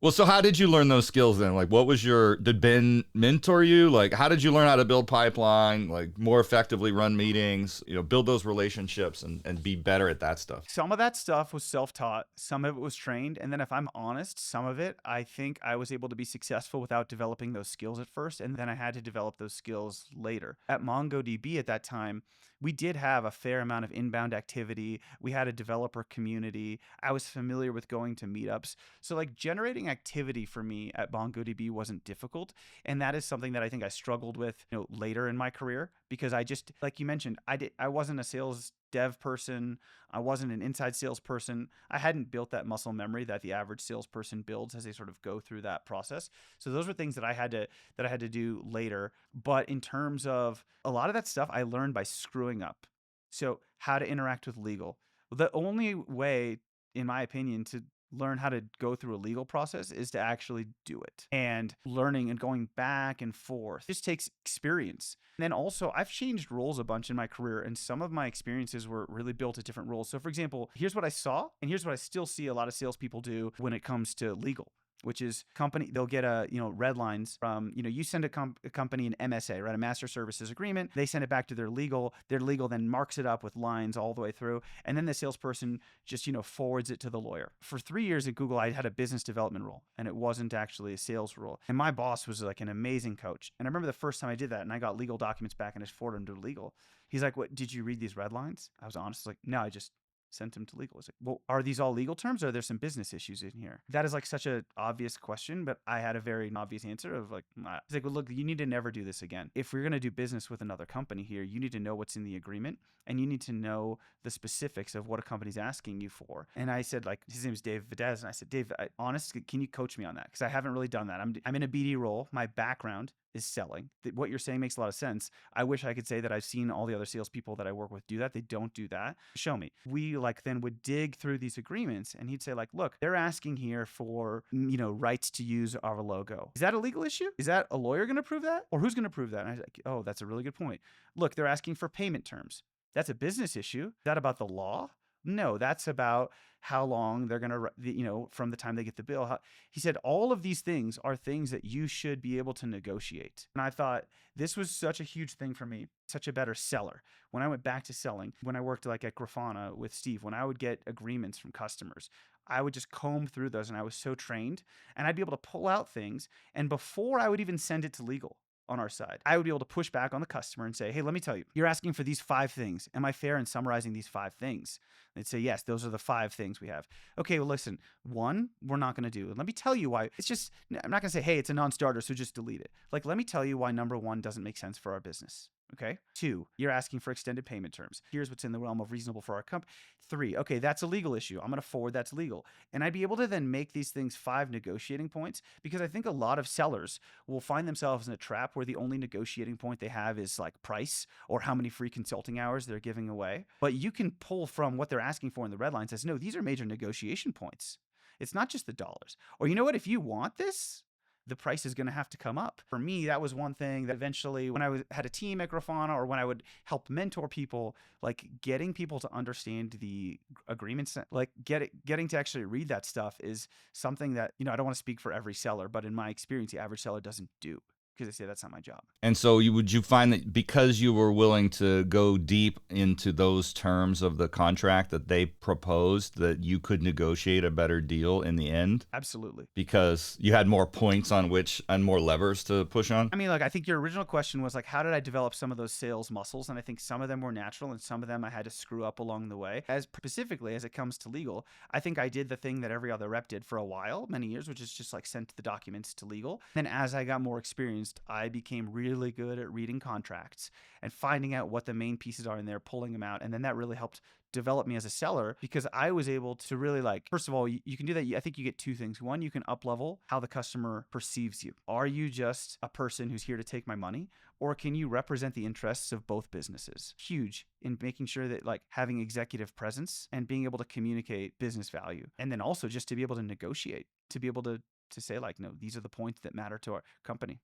Well, so how did you learn those skills then? Like, did Ben mentor you? Like, how did you learn how to build pipeline, like more effectively run meetings, build those relationships and be better at that stuff? Some of that stuff was self-taught, some of it was trained, and then if I'm honest, some of it I think I was able to be successful without developing those skills at first, and then I had to develop those skills later. At MongoDB at that time, we did have a fair amount of inbound activity. We had a developer community. I was familiar with going to meetups. So like generating activity for me at MongoDB wasn't difficult, and that is something that I think I struggled with, later in my career because I just like you mentioned, I wasn't a sales dev person. I wasn't an inside salesperson. I hadn't built that muscle memory that the average salesperson builds as they sort of go through that process. So those were things that I had to do later. But in terms of a lot of that stuff, I learned by screwing up. So how to interact with legal. The only way, in my opinion, to learn how to go through a legal process is to actually do it. And learning and going back and forth just takes experience. And then also, I've changed roles a bunch in my career, and some of my experiences were really built at different roles. So, for example, here's what I saw, and here's what I still see a lot of salespeople do when it comes to legal, which is they'll get red lines from, you send a company an MSA, right, a master services agreement. They send it back to their legal then marks it up with lines all the way through, and then the salesperson just forwards it to the lawyer. For 3 years at Google, I had a business development role, and it wasn't actually a sales role, and my boss was like an amazing coach. And I remember the first time I did that, and I got legal documents back and I just forwarded them to legal. He's like, "What, did you read these red lines?" I was honest, like, "No, I just sent him to legal." It's like, "Well, are these all legal terms, or are there some business issues in here?" That is like such an obvious question, but I had a very obvious answer of like, he's like, "Well, look, you need to never do this again. If we're going to do business with another company here, you need to know what's in the agreement, and you need to know the specifics of what a company's asking you for." And I said, like, his name is Dave Videz, and I said, "Dave, honestly, can you coach me on that? Because I haven't really done that. I'm in a BD role. My background is selling. What you're saying makes a lot of sense. I wish I could say that I've seen all the other salespeople that I work with do that. They don't do that. Show me." We like then would dig through these agreements, and he'd say like, "Look, they're asking here for rights to use our logo. Is that a legal issue? Is that a lawyer going to prove that, or who's going to prove that?" And I was like, "Oh, that's a really good point. Look, they're asking for payment terms. That's a business issue. Is that about the law? No, that's about how long they're going to, from the time they get the bill." He said, "All of these things are things that you should be able to negotiate." And I thought this was such a huge thing for me, such a better seller. When I went back to selling, when I worked like at Grafana with Steve, when I would get agreements from customers, I would just comb through those, and I was so trained, and I'd be able to pull out things. And before I would even send it to legal on our side, I would be able to push back on the customer and say, "Hey, let me tell you, you're asking for these 5 things. Am I fair in summarizing these 5 things?" They'd say, "Yes, those are the 5 things we have." "Okay, well, listen, one, we're not going to do. And let me tell you why. It's just, I'm not going to say, 'Hey, it's a non-starter, so just delete it.' Like, let me tell you why number one doesn't make sense for our business. Okay. 2, you're asking for extended payment terms. Here's what's in the realm of reasonable for our company. 3, okay, that's a legal issue. I'm going to forward that to legal." And I'd be able to then make these things 5 negotiating points, because I think a lot of sellers will find themselves in a trap where the only negotiating point they have is like price or how many free consulting hours they're giving away. But you can pull from what they're asking for in the red line, says, "No, these are major negotiation points. It's not just the dollars." Or, "You know what? If you want this, the price is going to have to come up." For me, that was one thing that eventually, when I had a team at Grafana, or when I would help mentor people, like getting people to understand the agreements, like getting to actually read that stuff is something that, I don't want to speak for every seller, but in my experience, the average seller doesn't do, because they say that's not my job. And so would you find that because you were willing to go deep into those terms of the contract that they proposed, that you could negotiate a better deal in the end Absolutely. because you had more points on which and more levers to push on? I mean, like, I think your original question was like, how did I develop some of those sales muscles? And I think some of them were natural, and some of them I had to screw up along the way. As specifically as it comes to legal, I think I did the thing that every other rep did for a while, many years, which is just like sent the documents to legal. Then as I got more experienced, I became really good at reading contracts and finding out what the main pieces are in there, pulling them out. And then that really helped develop me as a seller, because I was able to really, like, first of all, you can do that. I think you get 2 things. One, you can up level how the customer perceives you. Are you just a person who's here to take my money, or can you represent the interests of both businesses? Huge in making sure that, like, having executive presence and being able to communicate business value. And then also just to be able to negotiate, to be able to say like, "No, these are the points that matter to our company."